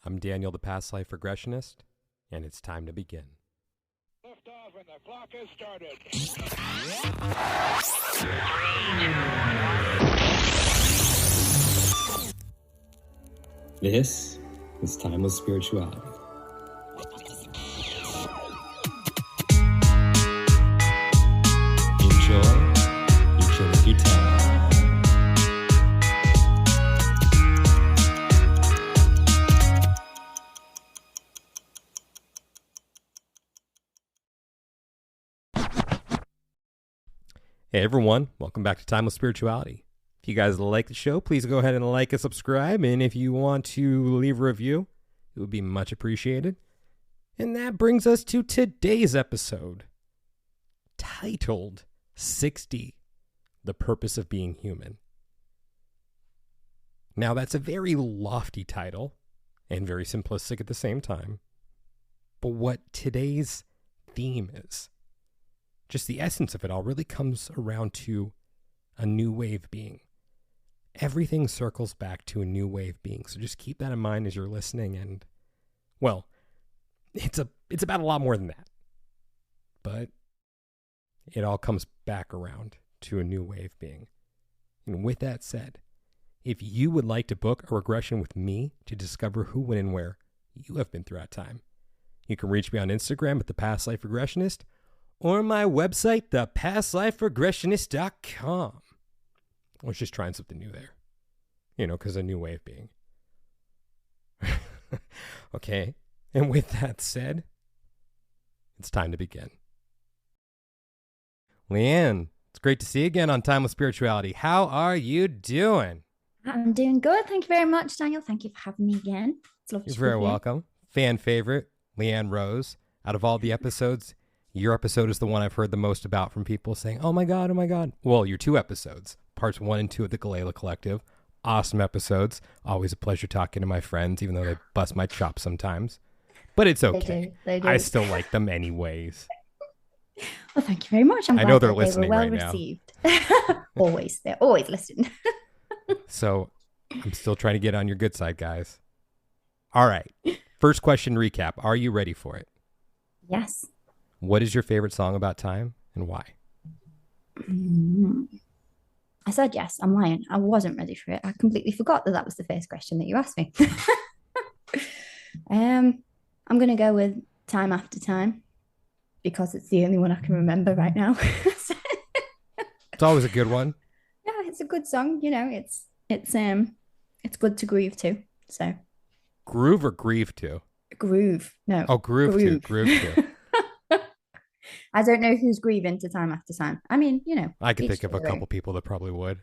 I'm Daniel, the past life regressionist, and it's time to begin. Lift off and the clock has started. This is Timeless Spirituality. Enjoy each of your time. Hey everyone, welcome back to Timeless Spirituality. If you guys like the show, please go ahead and like and subscribe, and if you want to leave a review, it would be much appreciated. And that brings us to today's episode, titled 60, The Purpose of Being Human. Now that's a very lofty title, and very simplistic at the same time. But what today's theme is, just the essence of it all, really comes around to a new wave being. Everything circles back to a new wave being. So just keep that in mind as you're listening. And, well, it's about a lot more than that. But it all comes back around to a new wave being. And with that said, if you would like to book a regression with me to discover who, when, and where you have been throughout time, you can reach me on Instagram at The Past Life Regressionist, or my website, thepastliferegressionist.com. I was just trying something new there. Because a new way of being. Okay. And with that said, it's time to begin. Leanne, it's great to see you again on Timeless Spirituality. How are you doing? I'm doing good. Thank you very much, Daniel. Thank you for having me again. It's lovely You're to very be here. welcome. Fan favorite, Leanne Rose. Out of all the episodes, your episode is the one I've heard the most about from people saying, oh my God, oh my God. Well, your two episodes, parts 1 and 2 of the Galila Collective. Awesome episodes. Always a pleasure talking to my friends, even though they bust my chops sometimes. But it's okay. They do. I still like them anyways. Well, thank you very much. I know they're they listening were well right now. received. Always. They're always listening. So I'm still trying to get on your good side, guys. All right. First question recap. Are you ready for it? Yes. What is your favorite song about time and why? I said yes. I'm lying. I wasn't ready for it. I completely forgot that was the first question that you asked me. I'm going to go with Time After Time because it's the only one I can remember right now. It's always a good one. Yeah, it's a good song. It's good to groove to. So Groove or grieve to? groove. No. Oh, groove to. Groove to. I don't know who's grieving to Time After Time. I mean, I could each think of a their own. couple people that probably would.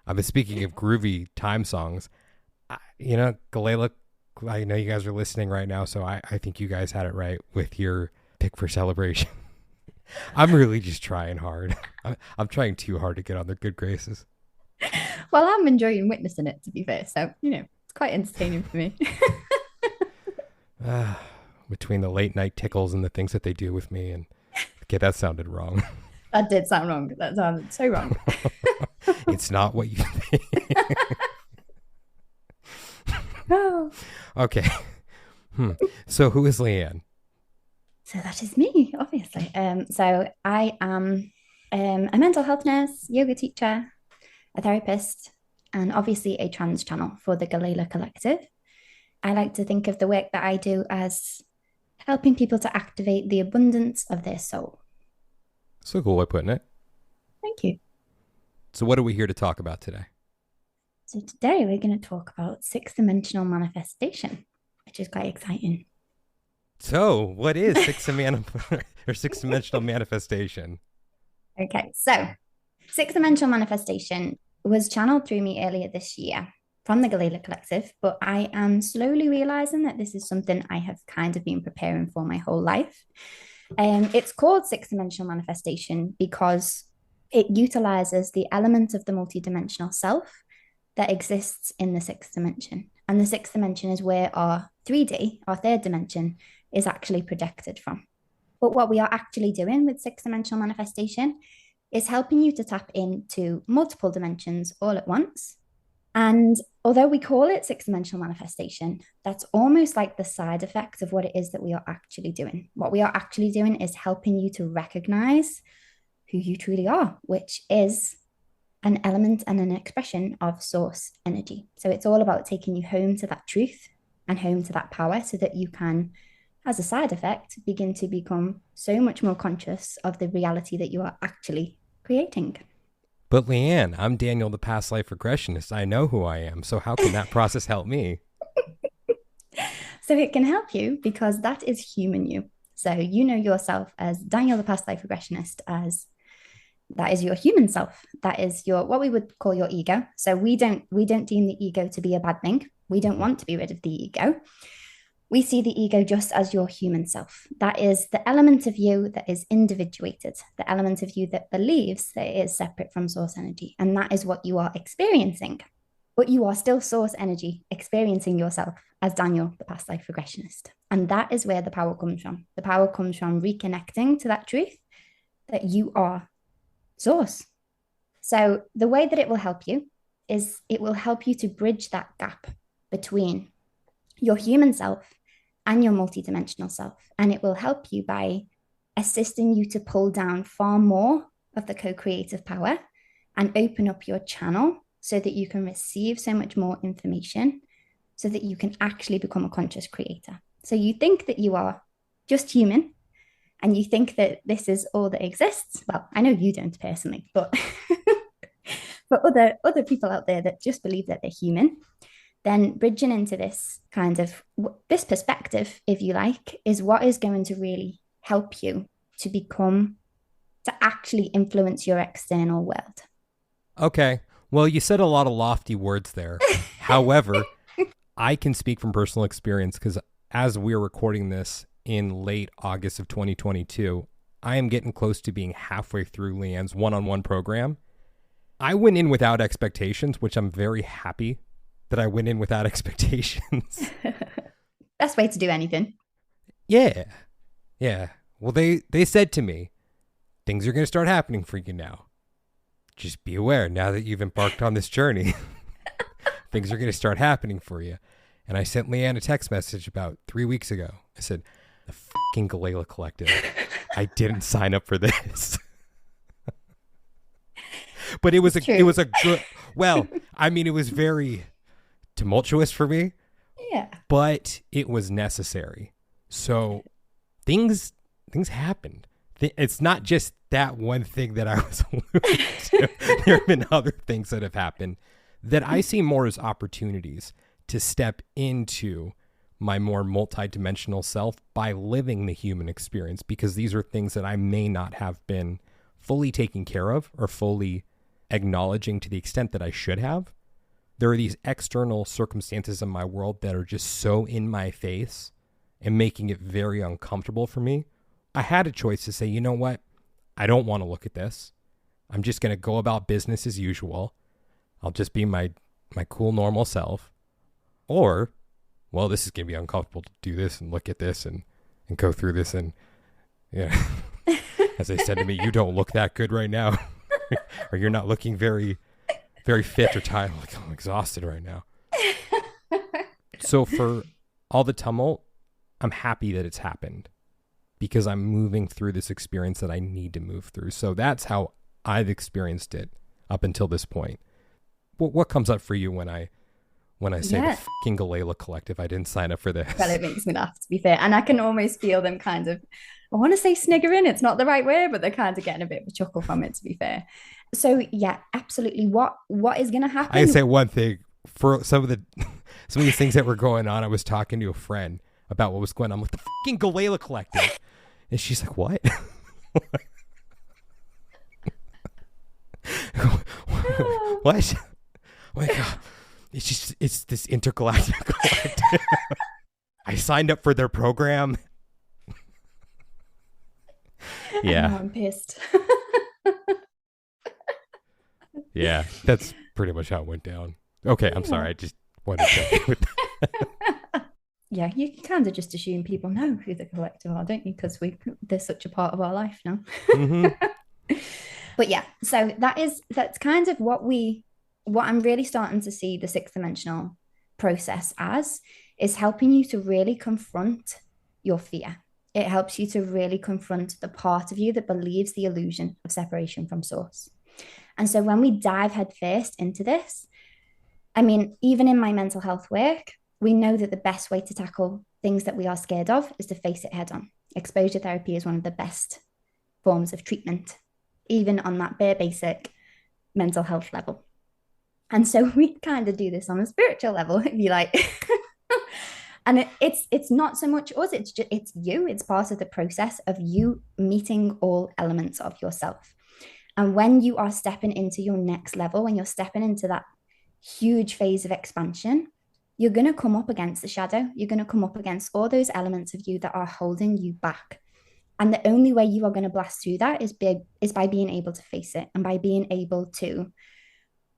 I've been speaking of groovy time songs. Galila, I know you guys are listening right now, so I think you guys had it right with your pick for Celebration. I'm really just trying hard. I'm trying too hard to get on their good graces. Well, I'm enjoying witnessing it, to be fair. So, it's quite entertaining for me. Between the late night tickles and the things that they do with me. And okay, that sounded wrong. That did sound wrong. That sounded so wrong. It's not what you think. Oh. Okay. So who is Leanne? So that is me, obviously. So I am a mental health nurse, yoga teacher, a therapist, and obviously a trans channel for the Galila Collective. I like to think of the work that I do as helping people to activate the abundance of their soul. That's a cool way of putting it. Thank you. So what are we here to talk about today? So today we're going to talk about sixth-dimensional manifestation, which is quite exciting. So what is six-dimensional manifestation? Okay, so sixth-dimensional manifestation was channeled through me earlier this year from the Galila Collective, but I am slowly realizing that this is something I have kind of been preparing for my whole life. It's called sixth-dimensional manifestation because it utilizes the element of the multidimensional self that exists in the sixth dimension. And the sixth dimension is where our 3D, our third dimension, is actually projected from. But what we are actually doing with sixth dimensional manifestation is helping you to tap into multiple dimensions all at once And although we call it sixth dimensional manifestation, that's almost like the side effect of what it is that we are actually doing. What we are actually doing is helping you to recognize who you truly are, which is an element and an expression of source energy. So it's all about taking you home to that truth and home to that power so that you can, as a side effect, begin to become so much more conscious of the reality that you are actually creating. But Leanne, I'm Daniel, the past life regressionist. I know who I am. So how can that process help me? So it can help you because that is human you. So you know yourself as Daniel, the past life regressionist, as that is your human self. That is your what we would call your ego. So we don't deem the ego to be a bad thing. We don't want to be rid of the ego. We see the ego just as your human self. That is the element of you that is individuated, the element of you that believes that it is separate from source energy. And that is what you are experiencing. But you are still source energy experiencing yourself as Daniel, the past life regressionist. And that is where the power comes from. The power comes from reconnecting to that truth that you are source. So the way that it will help you is it will help you to bridge that gap between your human self and your multidimensional self. And it will help you by assisting you to pull down far more of the co-creative power and open up your channel so that you can receive so much more information so that you can actually become a conscious creator. So you think that you are just human and you think that this is all that exists. Well, I know you don't personally, but for other people out there that just believe that they're human, then bridging into this kind of this perspective, if you like, is what is going to really help you to actually influence your external world. Okay. Well, you said a lot of lofty words there. However, I can speak from personal experience because as we're recording this in late August of 2022, I am getting close to being halfway through Leanne's one-on-one program. I went in without expectations, which I'm very happy that I went in without expectations. Best way to do anything. Yeah. Well, they said to me, things are going to start happening for you now. Just be aware now that you've embarked on this journey. Things are going to start happening for you. And I sent Leanne a text message about 3 weeks ago. I said, the fucking Galila Collective. I didn't sign up for this. But it was a good, well, I mean, it was very tumultuous for me. Yeah. But it was necessary. So things happened. It's not just that one thing that I was alluding to. There have been other things that have happened that I see more as opportunities to step into my more multidimensional self by living the human experience, because these are things that I may not have been fully taking care of or fully acknowledging to the extent that I should have. There are these external circumstances in my world that are just so in my face and making it very uncomfortable for me. I had a choice to say, you know what? I don't want to look at this. I'm just going to go about business as usual. I'll just be my cool, normal self. Or, well, this is going to be uncomfortable to do this and look at this and go through this. And, yeah, as they said to me, you don't look that good right now. Or you're not looking very, very fit or tired. Like, I'm exhausted right now. So for all the tumult, I'm happy that it's happened because I'm moving through this experience that I need to move through. So that's how I've experienced it up until this point. What comes up for you when I say the fucking Galila Collective? I didn't sign up for this. Well, it makes me laugh, to be fair. And I can almost feel them kind of, I want to say sniggering. It's not the right word, but they're kind of getting a bit of a chuckle from it, to be fair. So yeah, absolutely. What is going to happen? I can say one thing. For some of these things that were going on, I was talking to a friend about what was going on with the fucking Galila Collective. And she's like, what? What? Oh my God. It's this intergalactic collective. I signed up for their program. Yeah. I'm pissed. Yeah, that's pretty much how it went down. Okay, I'm sorry. I just wanted to check with that. Yeah, you can kind of just assume people know who the collective are, don't you? Because they're such a part of our life now. Mm-hmm. But yeah, so that's kind of what we what I'm really starting to see the sixth dimensional process as is helping you to really confront your fear. It helps you to really confront the part of you that believes the illusion of separation from source. And so when we dive headfirst into this, I mean, even in my mental health work, we know that the best way to tackle things that we are scared of is to face it head on. Exposure therapy is one of the best forms of treatment, even on that bare basic mental health level. And so we kind of do this on a spiritual level, if you like. And it's not so much us, it's you. It's part of the process of you meeting all elements of yourself. And when you are stepping into your next level, when you're stepping into that huge phase of expansion, you're going to come up against the shadow. You're going to come up against all those elements of you that are holding you back. And the only way you are going to blast through that is by being able to face it and by being able to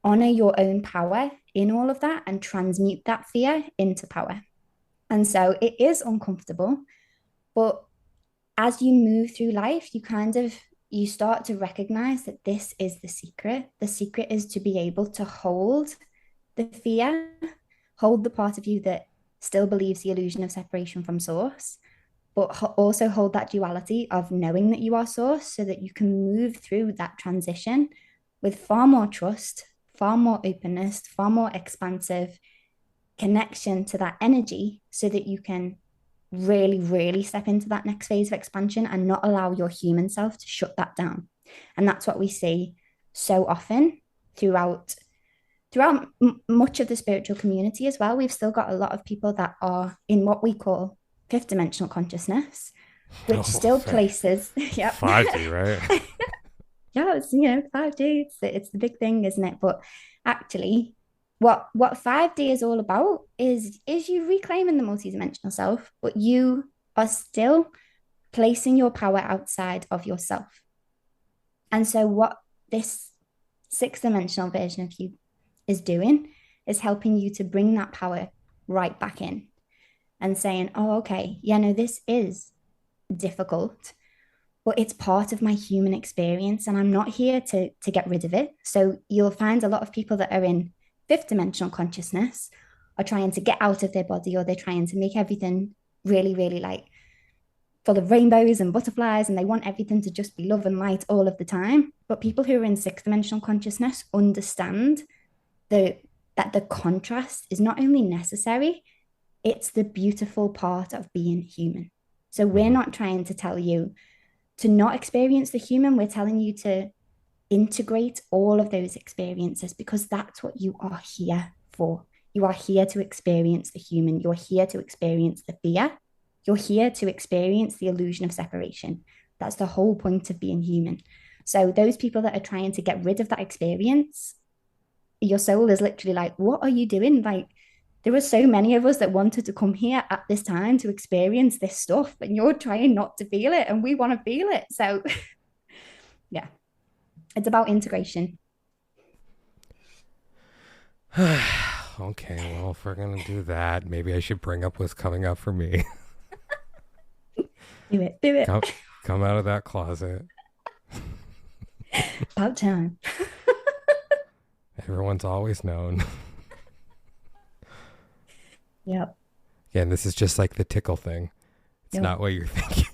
honor your own power in all of that and transmute that fear into power. And so it is uncomfortable, but as you move through life, you start to recognize that this is the secret. The secret is to be able to hold the fear, hold the part of you that still believes the illusion of separation from source, but also hold that duality of knowing that you are source so that you can move through that transition with far more trust, far more openness, far more expansive connection to that energy so that you can really, really step into that next phase of expansion and not allow your human self to shut that down. And that's what we see so often throughout much of the spiritual community as well. We've still got a lot of people that are in what we call fifth dimensional consciousness, which still places, yeah, 5D, right? Yeah, it's 5D. It's the big thing, isn't it? But actually, what 5D is all about is you reclaiming the multidimensional self, but you are still placing your power outside of yourself. And so what this sixth dimensional version of you is doing is helping you to bring that power right back in and saying, oh, okay, this is difficult, but it's part of my human experience and I'm not here to get rid of it. So you'll find a lot of people that are in fifth dimensional consciousness are trying to get out of their body, or they're trying to make everything really, really like full of rainbows and butterflies, and they want everything to just be love and light all of the time. But people who are in sixth dimensional consciousness understand that the contrast is not only necessary, it's the beautiful part of being human. So we're not trying to tell you to not experience the human. We're telling you to integrate all of those experiences because that's what you are here for. You are here to experience the human. You're here to experience the fear. You're here to experience the illusion of separation. That's the whole point of being human. So those people that are trying to get rid of that experience, your soul is literally like, what are you doing? Like, there were so many of us that wanted to come here at this time to experience this stuff, and you're trying not to feel it, and we want to feel it. So yeah, it's about integration. Okay, well, if we're going to do that, maybe I should bring up what's coming up for me. Do it. Come out of that closet. About time. Everyone's always known. Yep. Again, this is just like the tickle thing. It's not what you're thinking.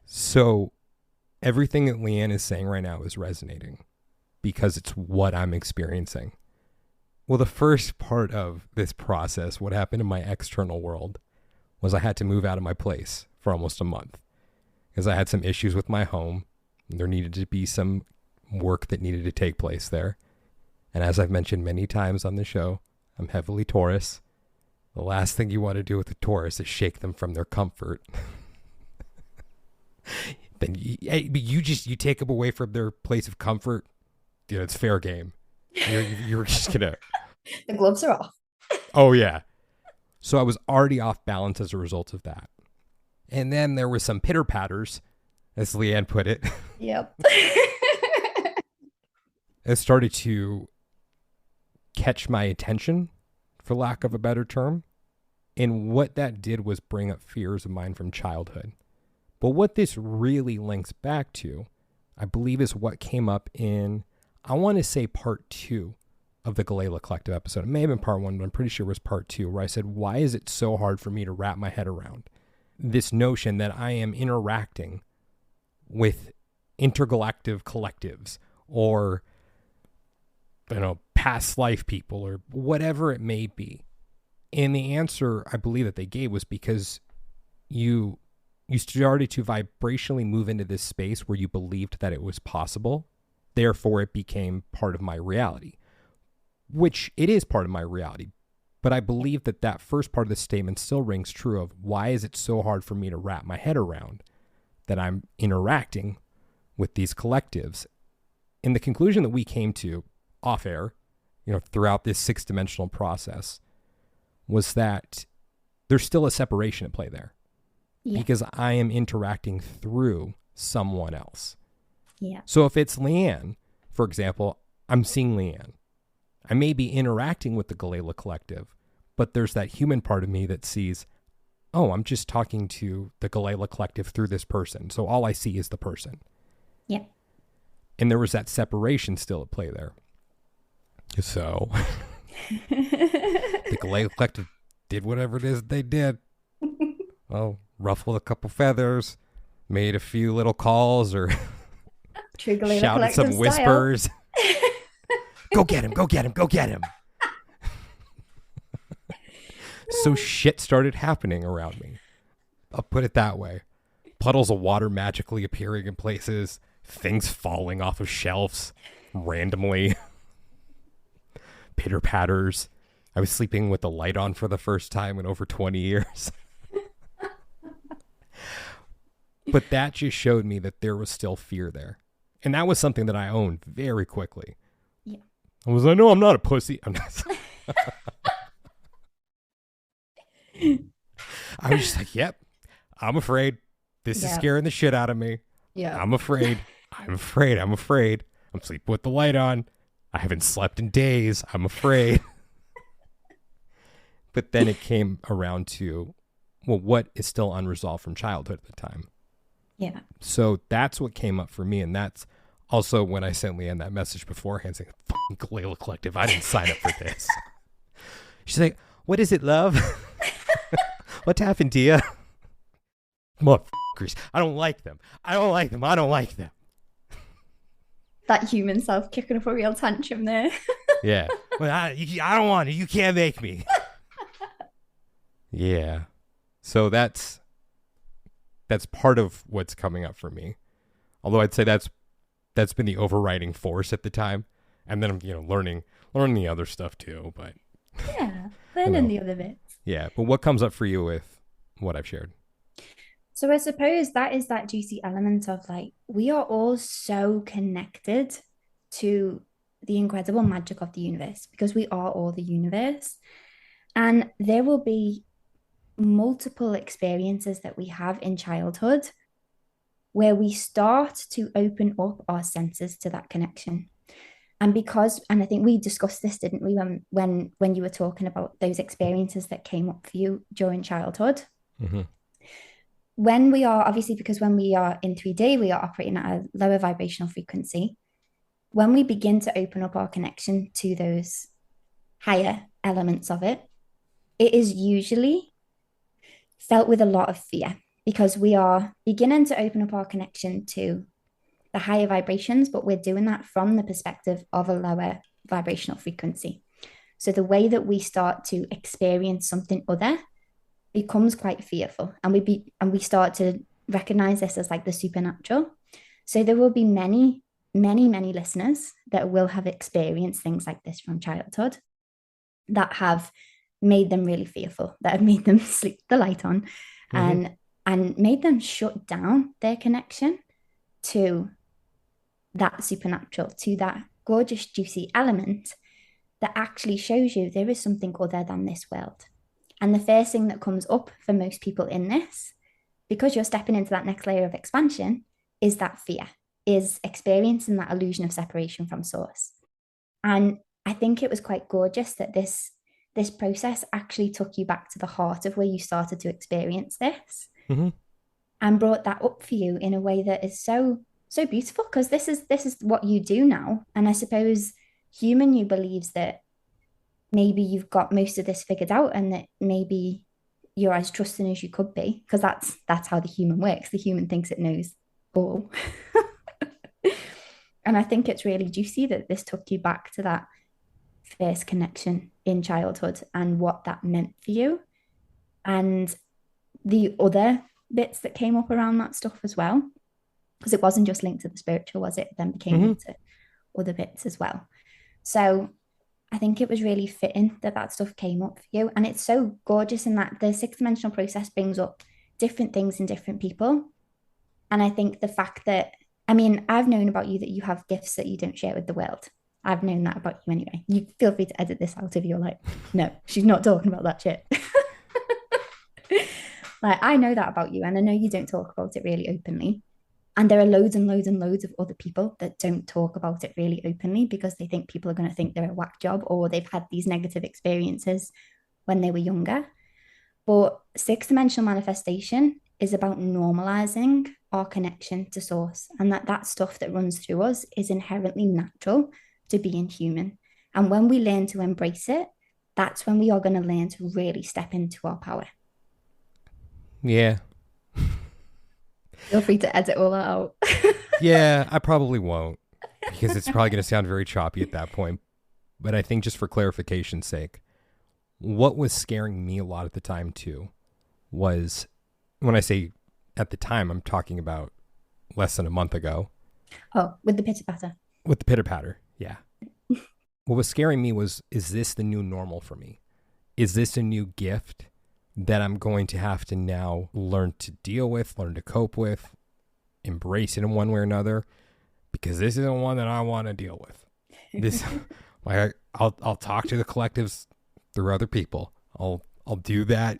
So everything that Leanne is saying right now is resonating because it's what I'm experiencing. Well, the first part of this process, what happened in my external world, was I had to move out of my place for almost a month because I had some issues with my home. And there needed to be some work that needed to take place there. And as I've mentioned many times on the show, I'm heavily Taurus. The last thing you want to do with a Taurus is shake them from their comfort. Then you take them away from their place of comfort. It's fair game. You're just gonna. The gloves are off. Oh yeah. So I was already off balance as a result of that. And then there were some pitter patters, as Leanne put it. Yep. It started to catch my attention, for lack of a better term. And what that did was bring up fears of mine from childhood. But what this really links back to, I believe, is what came up in I want to say part 2 of the Galila Collective episode. It may have been part 1, but I'm pretty sure it was part 2, where I said, why is it so hard for me to wrap my head around this notion that I am interacting with intergalactic collectives or, past life people or whatever it may be. And the answer I believe that they gave was because you started to vibrationally move into this space where you believed that it was possible. Therefore, it became part of my reality, which it is part of my reality. But I believe that first part of the statement still rings true of why is it so hard for me to wrap my head around that I'm interacting with these collectives. And the conclusion that we came to off air, throughout this 6-dimensional process was that there's still a separation at play there. Yeah. Because I am interacting through someone else. Yeah. So if it's Leanne, for example, I'm seeing Leanne. I may be interacting with the Galila Collective, but there's that human part of me that sees, oh, I'm just talking to the Galila Collective through this person. So all I see is the person. Yeah. And there was that separation still at play there. So the Galila Collective did whatever it is they did. Well, ruffled a couple feathers, made a few little calls, or shouted some whispers. Go get him, go get him, go get him. So shit started happening around me. I'll put it that way. Puddles of water magically appearing in places, things falling off of shelves randomly, pitter patters. I was sleeping with the light on for the first time in over 20 years. But that just showed me that there was still fear there. And that was something that I owned very quickly. Yeah. I was like, no, I'm not a pussy. I'm not. I was just like, yep, I'm afraid. This is scaring the shit out of me. Yeah. I'm afraid. I'm afraid. I'm afraid. I'm sleeping with the light on. I haven't slept in days. I'm afraid. But then it came around to, well, what is still unresolved from childhood at the time? Yeah. So that's what came up for me. And that's also when I sent Leanne that message beforehand saying, fucking Galila Collective, I didn't sign up for this. She's like, what is it, love? What happened to you? Motherfuckers. I don't like them. I don't like them. I don't like them. That human self kicking up a real tantrum there. Yeah. Well, I don't want it. You can't make me. Yeah. So that's part of what's coming up for me. Although I'd say that's been the overriding force at the time. And then I'm, learning the other stuff too, but yeah, learning the other bits. Yeah, but what comes up for you with what I've shared? So I suppose that is that juicy element of like, we are all so connected to the incredible magic of the universe because we are all the universe. And there will be multiple experiences that we have in childhood where we start to open up our senses to that connection. And I think we discussed this, didn't we, when you were talking about those experiences that came up for you during childhood? Mm-hmm. When we are in 3D, we are operating at a lower vibrational frequency. When we begin to open up our connection to those higher elements of it, it is usually felt with a lot of fear because we are beginning to open up our connection to the higher vibrations, but we're doing that from the perspective of a lower vibrational frequency. So the way that we start to experience something other becomes quite fearful, and we start to recognize this as like the supernatural. So there will be many, many, many listeners that will have experienced things like this from childhood that have made them really fearful, that have made them sleep the light on, and made them shut down their connection to that supernatural, to that gorgeous, juicy element that actually shows you there is something other than this world. And the first thing that comes up for most people in this, because you're stepping into that next layer of expansion, is that fear, is experiencing that illusion of separation from source. And I think it was quite gorgeous that this process actually took you back to the heart of where you started to experience this, and brought that up for you in a way that is so so beautiful because this is what you do now. And I suppose human you believes that maybe you've got most of this figured out and that maybe you're as trusting as you could be because that's how the human works. The human thinks it knows all. And I think it's really juicy that this took you back to that first connection in childhood and what that meant for you. And the other bits that came up around that stuff as well, because it wasn't just linked to the spiritual, was it? It then became linked to other bits as well. So I think it was really fitting that that stuff came up for you. And it's so gorgeous in that the sixth dimensional process brings up different things in different people. And I think the fact that, I mean, I've known about you that you have gifts that you don't share with the world. I've known that about you anyway. You feel free to edit this out if you're like, no, she's not talking about that shit. Like, I know that about you, and I know you don't talk about it really openly. And there are loads and loads and loads of other people that don't talk about it really openly because they think people are going to think they're a whack job or they've had these negative experiences when they were younger. But sixth dimensional manifestation is about normalizing our connection to source, and that stuff that runs through us is inherently natural to being human. And when we learn to embrace it, that's when we are going to learn to really step into our power. Yeah. Feel free to edit all that out. Yeah, I probably won't because it's probably going to sound very choppy at that point. But I think just for clarification's sake, what was scaring me a lot at the time too was, when I say at the time, I'm talking about less than a month ago. Oh, with the pitter patter. With the pitter patter, yeah. What was scaring me was, is this the new normal for me? Is this a new gift that I'm going to have to now learn to deal with, learn to cope with, embrace it in one way or another? Because this isn't one that I want to deal with. This, like, I'll talk to the collectives through other people. I'll do that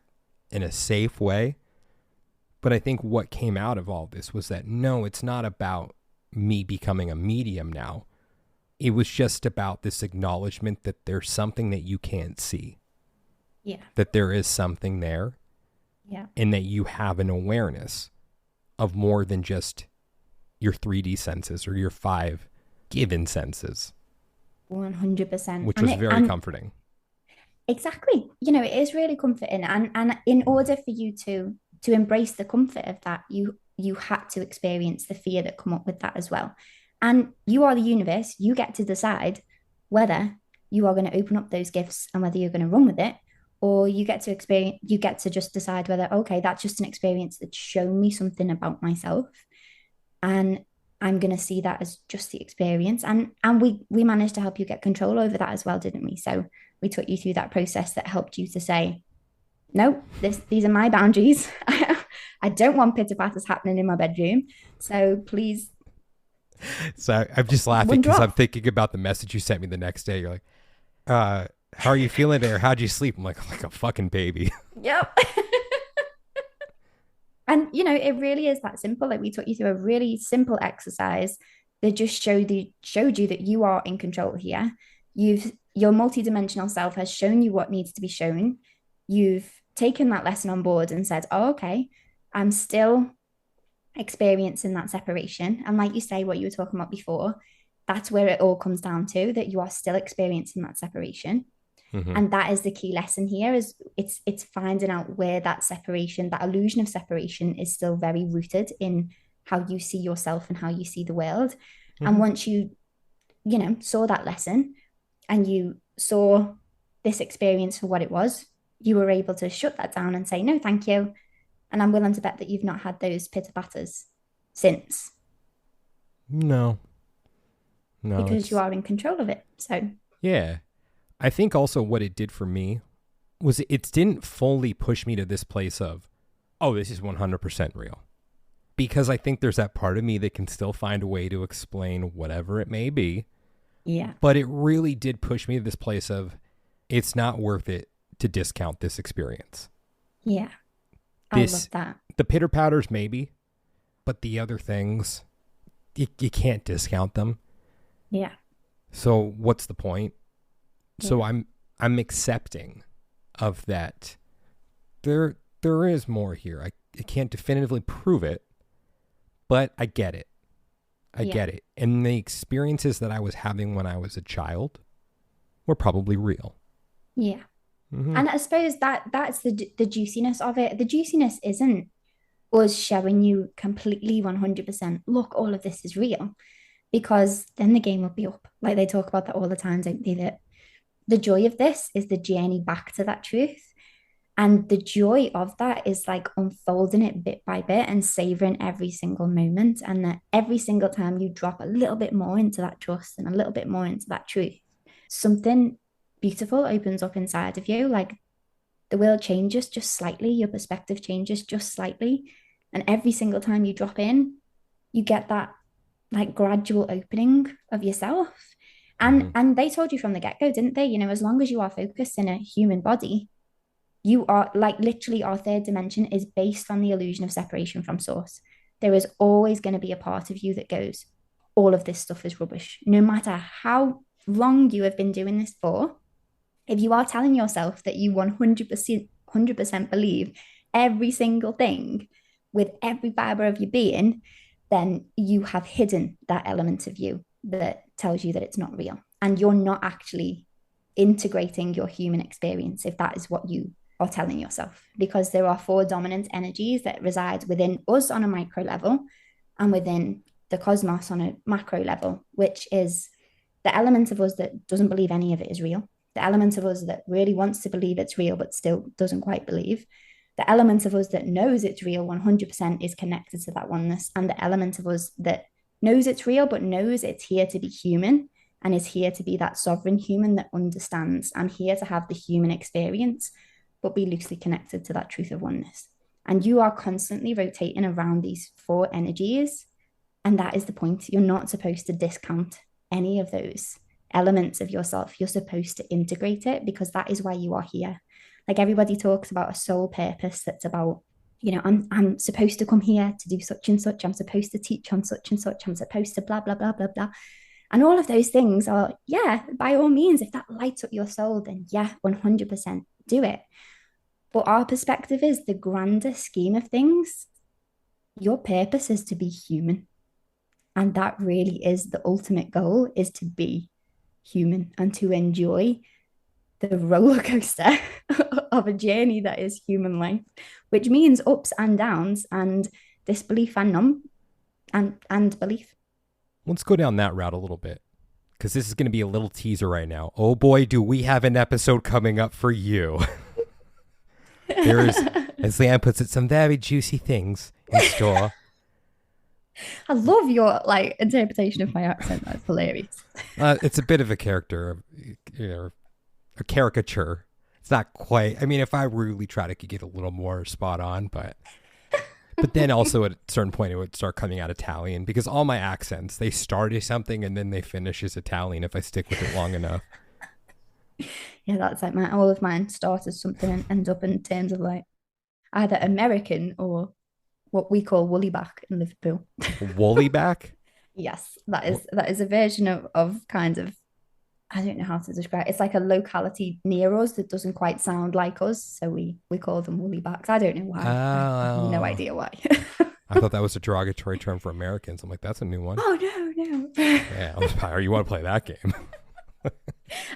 in a safe way. But I think what came out of all this was that, no, it's not about me becoming a medium now. It was just about this acknowledgement that there's something that you can't see. Yeah. That there is something there. Yeah. And that you have an awareness of more than just your 3D senses or your 5 given senses. 100%. Which was very comforting. Exactly. You know, it is really comforting. And in order for you to embrace the comfort of that, you had to experience the fear that come up with that as well. And you are the universe. You get to decide whether you are going to open up those gifts and whether you're going to run with it, or you get to just decide whether, okay, that's just an experience that's shown me something about myself, and I'm going to see that as just the experience. And we managed to help you get control over that as well, didn't we? So we took you through that process that helped you to say, no, these are my boundaries. I don't want pitter patters happening in my bedroom. So please. So I'm just laughing because I'm thinking about the message you sent me the next day. You're like, how are you feeling there? How'd you sleep? I'm like a fucking baby. Yep. And, you know, it really is that simple. Like, we took you through a really simple exercise that just showed you that you are in control here. Your multidimensional self has shown you what needs to be shown. You've taken that lesson on board and said, oh, okay, I'm still experiencing that separation. And like you say, what you were talking about before, that's where it all comes down to, that you are still experiencing that separation. Mm-hmm. And that is the key lesson here, is it's finding out where that separation, that illusion of separation, is still very rooted in how you see yourself and how you see the world. Mm-hmm. And once you saw that lesson and you saw this experience for what it was, you were able to shut that down and say, no, thank you. And I'm willing to bet that you've not had those pitter patters since. No. Because you are in control of it. So yeah. I think also what it did for me was it didn't fully push me to this place of, oh, this is 100% real. Because I think there's that part of me that can still find a way to explain whatever it may be. Yeah. But it really did push me to this place of, it's not worth it to discount this experience. Yeah. I love that. The pitter patters maybe, but the other things, you can't discount them. Yeah. So what's the point? Yeah. So I'm accepting of that. There is more here. I can't definitively prove it, but I get it. I get it. And the experiences that I was having when I was a child were probably real. Yeah. Mm-hmm. And I suppose that's the juiciness of it. The juiciness isn't us showing you completely 100%, look, all of this is real, because then the game will be up. Like they talk about that all the time, don't they? That the joy of this is the journey back to that truth. And the joy of that is like unfolding it bit by bit and savoring every single moment. And that every single time you drop a little bit more into that trust and a little bit more into that truth, something beautiful opens up inside of you. Like the world changes just slightly, your perspective changes just slightly. And every single time you drop in, you get that like gradual opening of yourself. And they told you from the get-go, didn't they? You know, as long as you are focused in a human body, you are like literally our third dimension is based on the illusion of separation from source. There is always going to be a part of you that goes, all of this stuff is rubbish. No matter how long you have been doing this for, if you are telling yourself that you 100% believe every single thing with every fiber of your being, then you have hidden that element of you that tells you that it's not real. And you're not actually integrating your human experience if that is what you are telling yourself, because there are 4 dominant energies that reside within us on a micro level and within the cosmos on a macro level, which is the element of us that doesn't believe any of it is real, the element of us that really wants to believe it's real but still doesn't quite believe, the element of us that knows it's real 100% is connected to that oneness, and the element of us that knows it's real but knows it's here to be human and is here to be that sovereign human that understands, I'm here to have the human experience but be loosely connected to that truth of oneness. And you are constantly rotating around these 4 energies. And that is the point. You're not supposed to discount any of those elements of yourself. You're supposed to integrate it, because that is why you are here. Like everybody talks about a soul purpose that's about, you know, I'm supposed to come here to do such and such. I'm supposed to teach on such and such. I'm supposed to blah, blah, blah, blah, blah. And all of those things are, yeah, by all means, if that lights up your soul, then yeah, 100% do it. But our perspective is the grander scheme of things. Your purpose is to be human. And that really is the ultimate goal, is to be human and to enjoy the roller coaster of a journey that is human life, which means ups and downs and disbelief and belief. Let's go down that route a little bit, because this is going to be a little teaser right now. Oh boy, do we have an episode coming up for you. There is, as Leanne puts it, some very juicy things in store. I love your like interpretation of my accent. That's hilarious. It's a bit of a character, you know, a caricature. It's not quite. I mean, if I really tried, I could get a little more spot on, but then also at a certain point it would start coming out Italian, because all my accents, they start as something and then they finish as Italian if I stick with it long enough. Yeah, that's like all of mine start as something and end up in terms of like either American or what we call woolly back in Liverpool. Woolly back? Yes, that is a version of kind of, I don't know how to describe it. It's like a locality near us that doesn't quite sound like us, so we call them woolly backs. I don't know why. I have no idea why. I thought that was a derogatory term for Americans. I'm like, that's a new one. Oh no. Yeah, you want to play that game?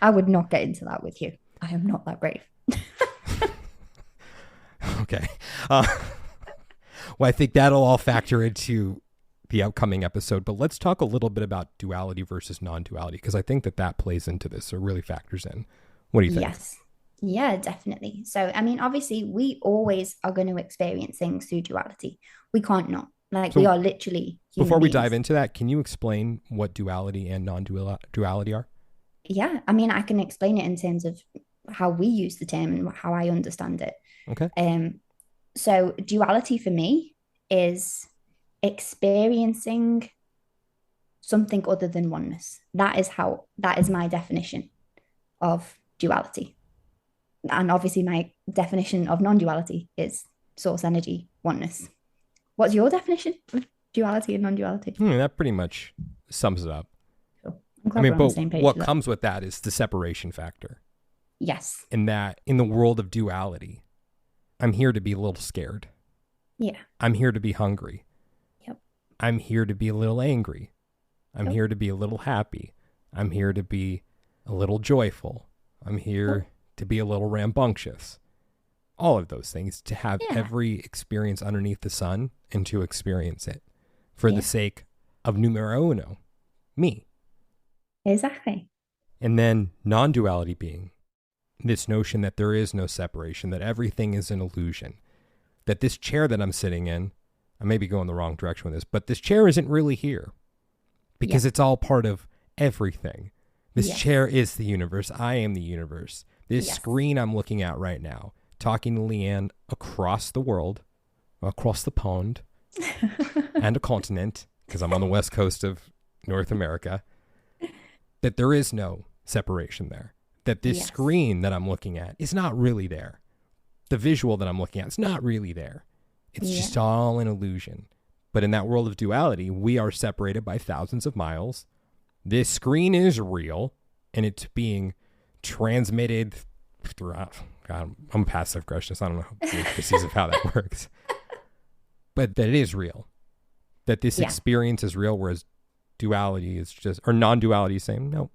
I would not get into that with you. I am not that brave. Okay. Well, I think that'll all factor into the upcoming episode, but let's talk a little bit about duality versus non-duality, because I think that plays into this, or really factors in. What do you think? Yes. Yeah, definitely. So, I mean, obviously, we always are going to experience things through duality. We can't not. Like, so we are literally human before we beings. dive into that, can you explain what duality and non-duality are? Yeah, I mean, I can explain it in terms of how we use the term and how I understand it. Okay. So duality for me is experiencing something other than oneness. That is my definition of duality. And obviously my definition of non-duality is source energy oneness. What's your definition of duality and non-duality? That pretty much sums it up. Cool. I mean, but what comes with that is the separation factor. Yes. And that in the world of duality, I'm here to be a little scared. Yeah. I'm here to be hungry. Yep. I'm here to be a little angry. I'm here to be a little happy. I'm here to be a little joyful. I'm here to be a little rambunctious. All of those things, to have every experience underneath the sun and to experience it for the sake of numero uno, me. Exactly. And then non-duality being this notion that there is no separation, that everything is an illusion, that this chair that I'm sitting in, I may be going the wrong direction with this, but this chair isn't really here because it's all part of everything. This chair is the universe. I am the universe. This screen I'm looking at right now, talking to Leanne across the world, across the pond, and a continent, because I'm on the west coast of North America, that there is no separation there. That this screen that I'm looking at is not really there. The visual that I'm looking at is not really there. It's just all an illusion. But in that world of duality, we are separated by thousands of miles. This screen is real, and it's being transmitted throughout. God, I'm passive aggressive. I don't know the intricacies of how that works. But that it is real. That this experience is real, whereas duality is just, or non-duality is saying, no.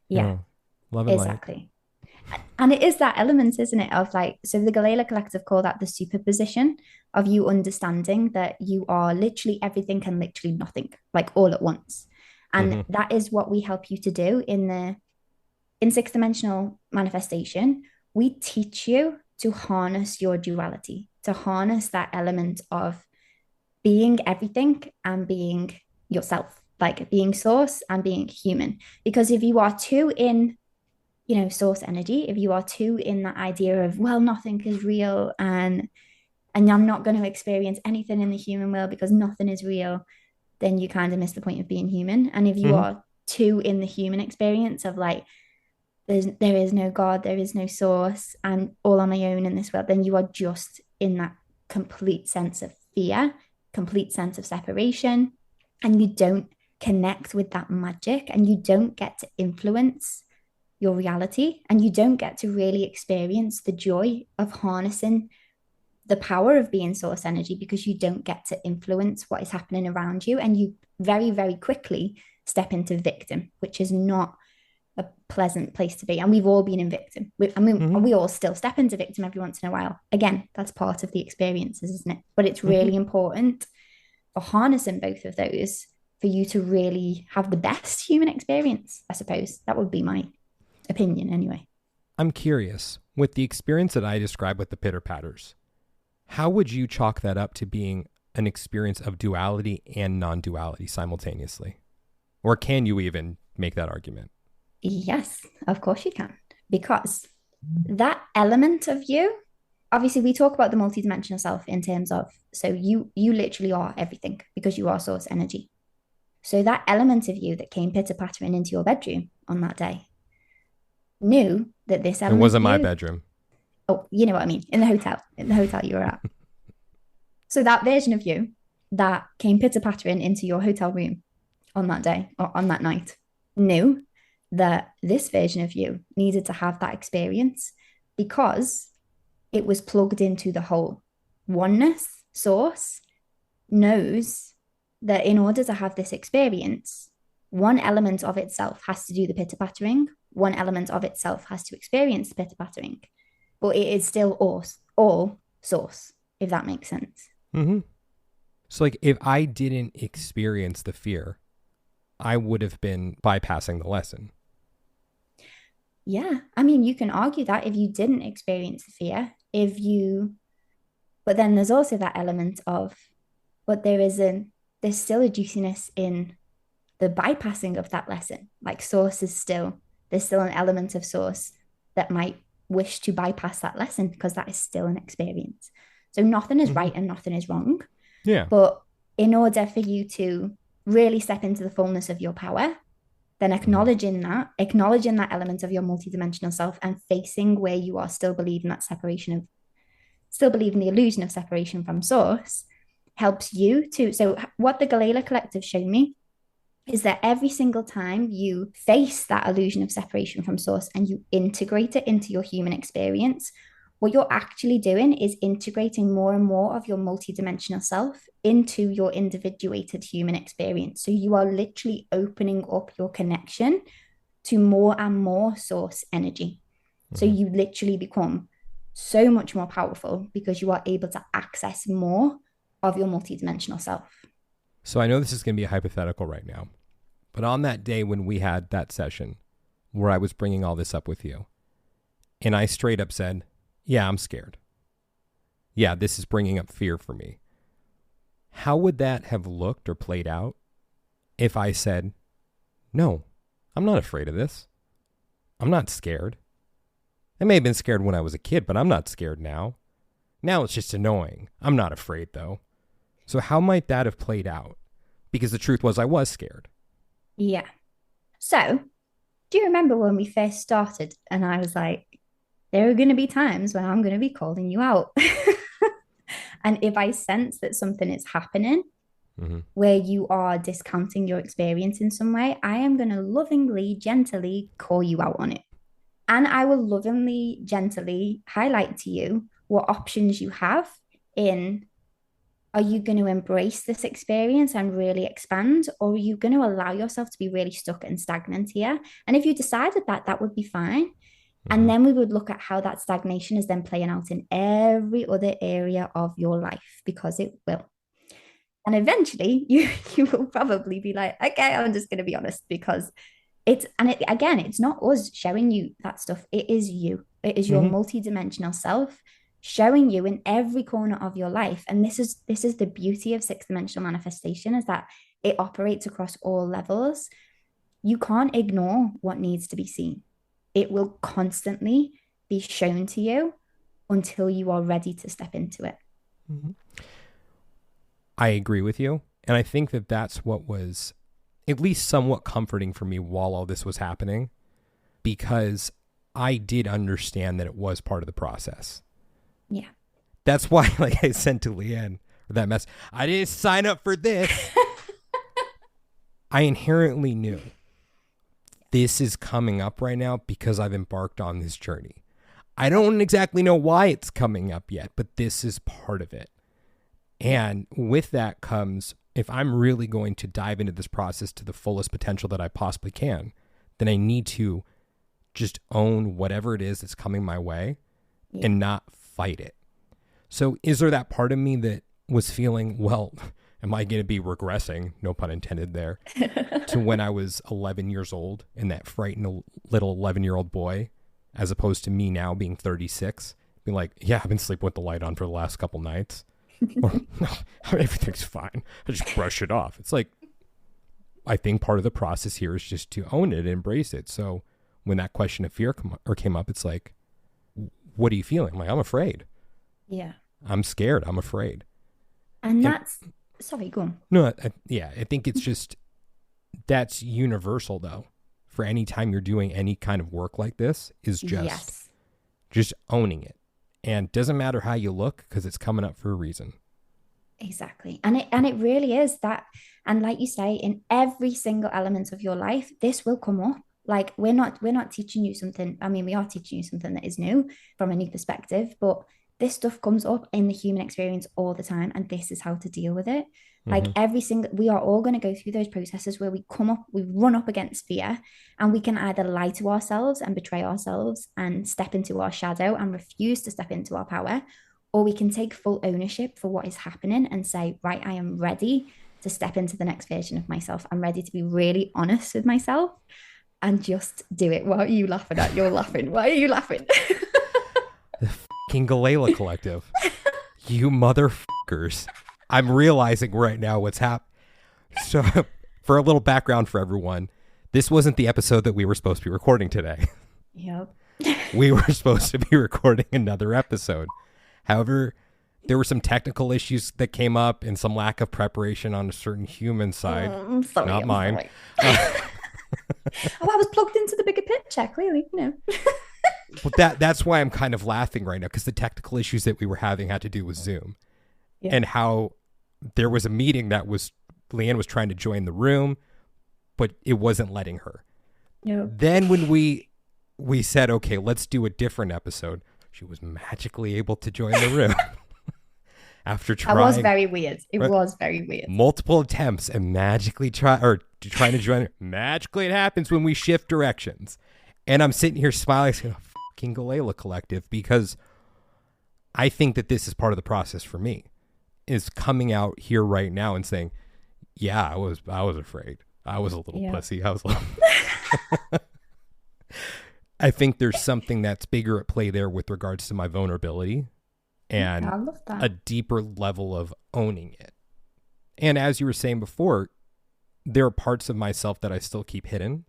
Yeah. No, love and exactly. And it is that element, isn't it, of like, so the Galila Collective call that the superposition of you understanding that you are literally everything and literally nothing, like all at once. And that is what we help you to do in sixth dimensional manifestation. We teach you to harness your duality, to harness that element of being everything and being yourself, like being source and being human. Because if you are too in, source energy, if you are too in that idea of, well, nothing is real and I'm not going to experience anything in the human world because nothing is real, then you kind of miss the point of being human. And if you are too in the human experience of like, there is no God, there is no source, and all on my own in this world, then you are just in that complete sense of fear, complete sense of separation, and you don't connect with that magic, and you don't get to influence your reality, and you don't get to really experience the joy of harnessing the power of being source energy, because you don't get to influence what is happening around you, and you very, very quickly step into victim, which is not a pleasant place to be. And we've all been in victim. We all still step into victim every once in a while. Again, that's part of the experiences, isn't it? But it's really important for harnessing both of those for you to really have the best human experience, I suppose. That would be my opinion anyway. I'm curious, with the experience that I described with the pitter-patters, how would you chalk that up to being an experience of duality and non-duality simultaneously? Or can you even make that argument? Yes, of course you can. Because that element of you, obviously we talk about the multidimensional self in terms of, so you literally are everything because you are source energy. So that element of you that came pitter-pattering into your bedroom on that day knew that this element it wasn't of you, my bedroom. Oh, you know what I mean? In the hotel you were at. So that version of you that came pitter-pattering into your hotel room on that day or on that night knew that this version of you needed to have that experience because it was plugged into the whole. Oneness source knows that in order to have this experience, one element of itself has to do the pitter-pattering, one element of itself has to experience the pitter-pattering, but it is still all source, if that makes sense. So like if I didn't experience the fear, I would have been bypassing the lesson. Yeah, I mean, you can argue that if you didn't experience the fear, but then there's also that element of, but there's still a juiciness in the bypassing of that lesson. Like there's still an element of source that might wish to bypass that lesson because that is still an experience. So nothing is right and nothing is wrong. Yeah. But in order for you to really step into the fullness of your power, then acknowledging that element of your multidimensional self and facing where you are still believing the illusion of separation from source helps you to. So what the Galila Collective showed me is that every single time you face that illusion of separation from source and you integrate it into your human experience, what you're actually doing is integrating more and more of your multidimensional self into your individuated human experience. So you are literally opening up your connection to more and more source energy. So you literally become so much more powerful because you are able to access more of your multidimensional self. So I know this is going to be a hypothetical right now, but on that day when we had that session where I was bringing all this up with you, and I straight up said, yeah, I'm scared. Yeah, this is bringing up fear for me. How would that have looked or played out if I said, no, I'm not afraid of this. I'm not scared. I may have been scared when I was a kid, but I'm not scared now. Now it's just annoying. I'm not afraid, though. So how might that have played out? Because the truth was I was scared. Yeah. So do you remember when we first started and I was like, there are going to be times when I'm going to be calling you out. And if I sense that something is happening where you are discounting your experience in some way, I am going to lovingly, gently call you out on it. And I will lovingly, gently highlight to you what options you have in, are you going to embrace this experience and really expand? Or are you going to allow yourself to be really stuck and stagnant here? And if you decided that, that would be fine. And then we would look at how that stagnation is then playing out in every other area of your life, because it will. And eventually you will probably be like, okay, I'm just going to be honest, because again, it's not us showing you that stuff. It is you. It is your multidimensional self showing you in every corner of your life. And this is the beauty of sixth dimensional manifestation, is that it operates across all levels. You can't ignore what needs to be seen. It will constantly be shown to you until you are ready to step into it. I agree with you. And I think that that's what was at least somewhat comforting for me while all this was happening, because I did understand that it was part of the process. Yeah. That's why, like I sent to Leanne that mess, I didn't sign up for this. I inherently knew this is coming up right now because I've embarked on this journey. I don't exactly know why it's coming up yet, but this is part of it. And with that comes, if I'm really going to dive into this process to the fullest potential that I possibly can, then I need to just own whatever it is that's coming my way and not fight it. So is there that part of me that was feeling, well, am I going to be regressing, no pun intended there, to when I was 11 years old and that frightened little 11-year-old boy, as opposed to me now being 36, being like, yeah, I've been sleeping with the light on for the last couple nights. Or, no, everything's fine. I just brush it off. It's like, I think part of the process here is just to own it and embrace it. So when that question of fear came up, it's like, what are you feeling? I'm like, I'm afraid. Yeah. I'm scared. I'm afraid. And that's, sorry, go on. No, I think it's just, that's universal though. For any time you're doing any kind of work like this, is just owning it. And doesn't matter how you look, because it's coming up for a reason. Exactly. And it really is that. And like you say, in every single element of your life, this will come up. Like we're not teaching you something. I mean, we are teaching you something that is new from a new perspective, but this stuff comes up in the human experience all the time. And this is how to deal with it. Like we are all going to go through those processes where we run up against fear, and we can either lie to ourselves and betray ourselves and step into our shadow and refuse to step into our power, or we can take full ownership for what is happening and say, right, I am ready to step into the next version of myself. I'm ready to be really honest with myself and just do it. What are you laughing at? You're laughing. Why are you laughing? The fucking Galila Collective. You motherfuckers. I'm realizing right now what's happening. So for a little background for everyone, this wasn't the episode that we were supposed to be recording today. Yep. We were supposed to be recording another episode. However, there were some technical issues that came up and some lack of preparation on a certain human side. Not mine. I was plugged into the bigger picture, clearly, But that's why I'm kind of laughing right now, because the technical issues that we were having had to do with Zoom. Yeah. And how there was a meeting that Leanne was trying to join the room, but it wasn't letting her. Yeah. Then when we said, okay, let's do a different episode, she was magically able to join the room. After That was trying very weird. It was very weird. multiple attempts and magically trying to join her. Magically it happens when we shift directions. And I'm sitting here smiling, saying, fucking Galila Collective, because I think that this is part of the process for me, is coming out here right now and saying, yeah, I was afraid. I was a little pussy. I was a little... I think there's something that's bigger at play there with regards to my vulnerability and I love that. a deeper level of owning it. And as you were saying before, there are parts of myself that I still keep hidden.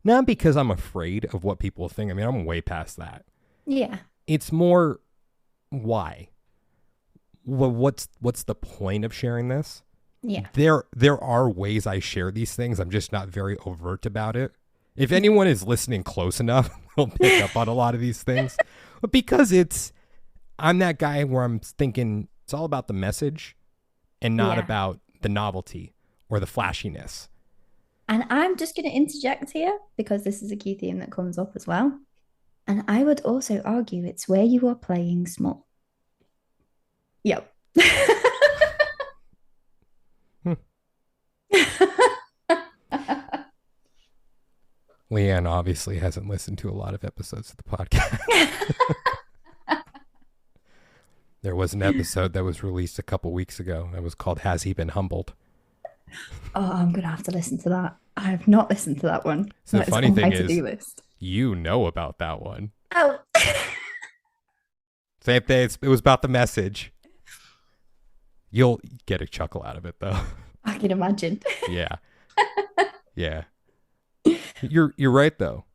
Not because I'm afraid of what people think. I mean, I'm way past that. Yeah. It's more why. Well, what's the point of sharing this? Yeah. There are ways I share these things. I'm just not very overt about it. If anyone is listening close enough, they'll pick up on a lot of these things. But because I'm that guy where I'm thinking it's all about the message and not about the novelty or the flashiness. And I'm just going to interject here because this is a key theme that comes up as well. And I would also argue it's where you are playing small. Yep. Leanne obviously hasn't listened to a lot of episodes of the podcast. There was an episode that was released a couple weeks ago. It was called Has He Been Humbled? Oh, I'm going to have to listen to that. I have not listened to that one. So the funny thing is, list. you know about that one. Oh. Same thing. It was about the message. You'll get a chuckle out of it, though. I can imagine. Yeah. Yeah. You're right, though.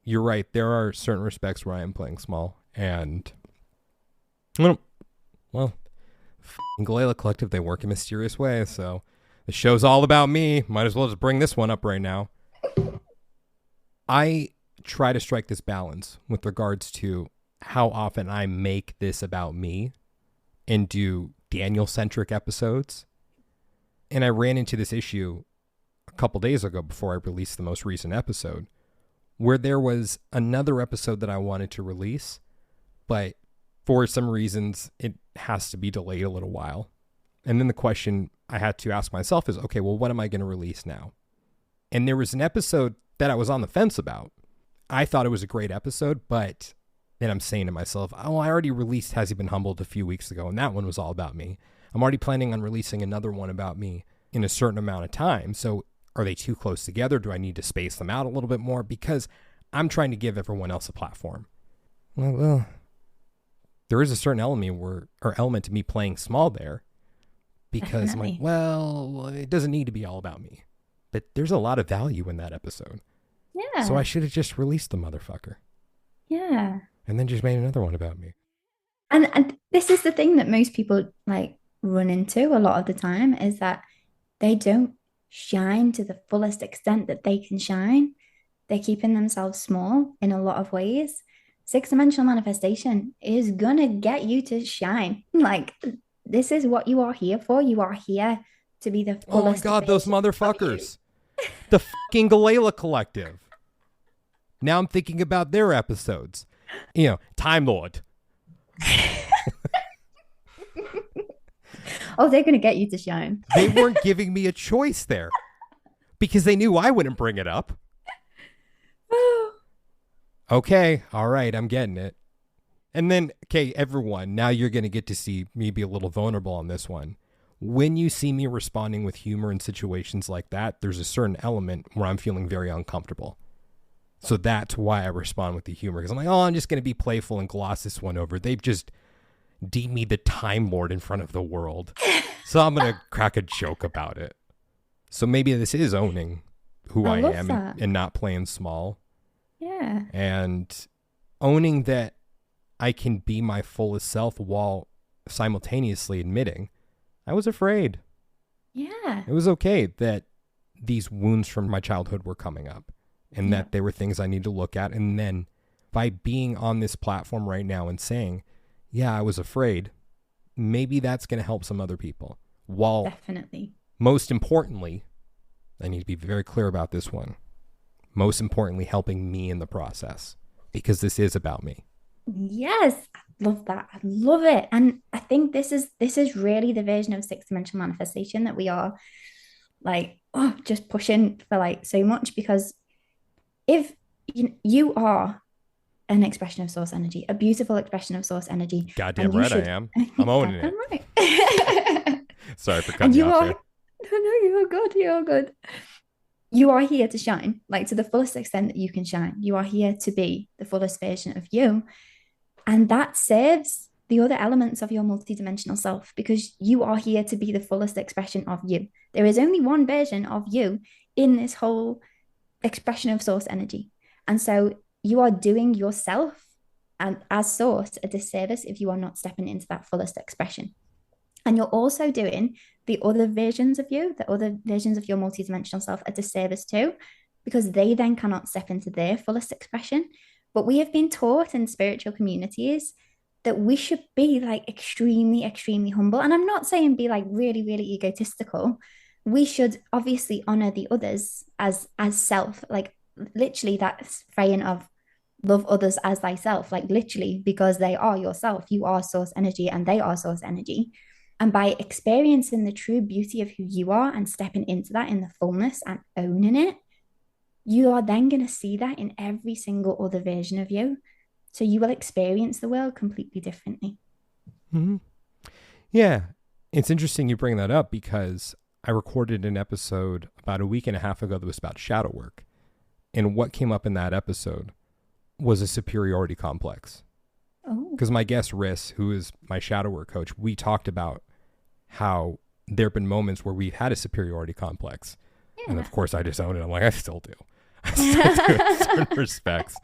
You're right. There are certain respects where I am playing small. And, well, Galila Collective, they work in mysterious ways. So the show's all about me. Might as well just bring this one up right now. I try to strike this balance with regards to how often I make this about me and do Daniel-centric episodes. And I ran into this issue a couple days ago before I released the most recent episode, where there was another episode that I wanted to release, but for some reasons it has to be delayed a little while. And then the question I had to ask myself is, okay, well, what am I going to release now? And there was an episode that I was on the fence about. I thought it was a great episode, but then I'm saying to myself, oh, I already released Has He Been Humbled a few weeks ago, and that one was all about me. I'm already planning on releasing another one about me in a certain amount of time. So are they too close together? Do I need to space them out a little bit more? Because I'm trying to give everyone else a platform. Well, there is a certain element to me playing small there, because Definitely. I'm like, well, it doesn't need to be all about me. But there's a lot of value in that episode. Yeah. So I should have just released the motherfucker. Yeah. And then just made another one about me. And this is the thing that most people like run into a lot of the time, is that they don't shine to the fullest extent that they can shine. They're keeping themselves small in a lot of ways. Six-dimensional manifestation is gonna get you to shine. Like, this is what you are here for. You are here to be the Oh my fullest. God, those version of motherfuckers. The fucking Galila Collective. Now I'm thinking about their episodes. You know, Time Lord. you. Oh, they're gonna get you to shine. They weren't giving me a choice there because they knew I wouldn't bring it up. Okay, all right, I'm getting it. And then, okay, everyone, now you're going to get to see me be a little vulnerable on this one. When you see me responding with humor in situations like that, there's a certain element where I'm feeling very uncomfortable. So that's why I respond with the humor, because I'm like, oh, I'm just going to be playful and gloss this one over. They've just deemed me the Time Lord in front of the world. So I'm going to crack a joke about it. So maybe this is owning who I love am that. and not playing small. Yeah. And owning that I can be my fullest self while simultaneously admitting I was afraid. Yeah. It was okay that these wounds from my childhood were coming up and that they were things I need to look at. And then by being on this platform right now and saying, yeah, I was afraid, maybe that's going to help some other people. While Definitely. most importantly, I need to be very clear about this one. Most importantly, helping me in the process, because this is about me. Yes, I love that. I love it. And I think this is really the version of sixth dimensional manifestation that we are like, oh, just pushing for like so much, because if you are an expression of source energy, a beautiful expression of source energy, Goddamn and you right I should am. I'm owning goddamn it. right. Sorry for And cutting you you off are, there. no, you're good, you're good. You are here to shine, like to the fullest extent that you can shine. You are here to be the fullest version of you. And that serves the other elements of your multidimensional self, because you are here to be the fullest expression of you. There is only one version of you in this whole expression of source energy. And so you are doing yourself and as source a disservice if you are not stepping into that fullest expression. And you're also doing the other versions of you, the other versions of your multidimensional self, a disservice too, because they then cannot step into their fullest expression. But we have been taught in spiritual communities that we should be like extremely, extremely humble. And I'm not saying be like really, really egotistical. We should obviously honor the others as self, like literally that frame of love others as thyself, like literally, because they are yourself. You are source energy and they are source energy. And by experiencing the true beauty of who you are and stepping into that in the fullness and owning it, you are then going to see that in every single other version of you. So you will experience the world completely differently. Mm-hmm. Yeah. It's interesting you bring that up because I recorded an episode about a week and a half ago that was about shadow work. And what came up in that episode was a superiority complex. Oh, Because my guest, Riss, who is my shadow work coach, we talked about how there have been moments where we've had a superiority complex. yeah. And of course, I just own it. I'm like, I still do. I still do in certain respects.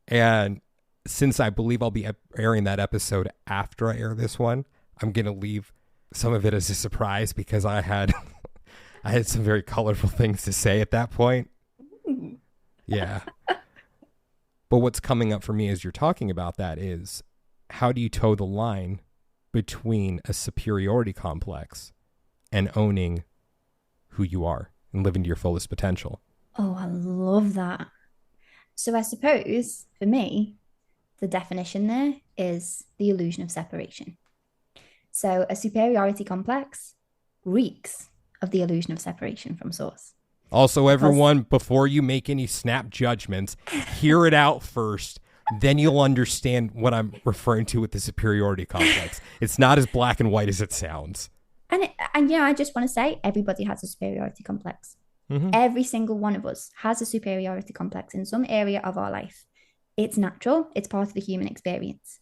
And since I believe I'll be airing that episode after I air this one, I'm going to leave some of it as a surprise because I had some very colorful things to say at that point. Yeah. But what's coming up for me as you're talking about that is, how do you toe the line between a superiority complex and owning who you are and living to your fullest potential? Oh, I love that. So I suppose for me, the definition there is the illusion of separation. So a superiority complex reeks of the illusion of separation from source. Also, Because everyone, before you make any snap judgments, hear it out first. Then you'll understand what I'm referring to with the superiority complex. It's not as black and white as it sounds. and yeah, I just want to say everybody has a superiority complex. Mm-hmm. Every single one of us has a superiority complex in some area of our life. It's natural, it's part of the human experience.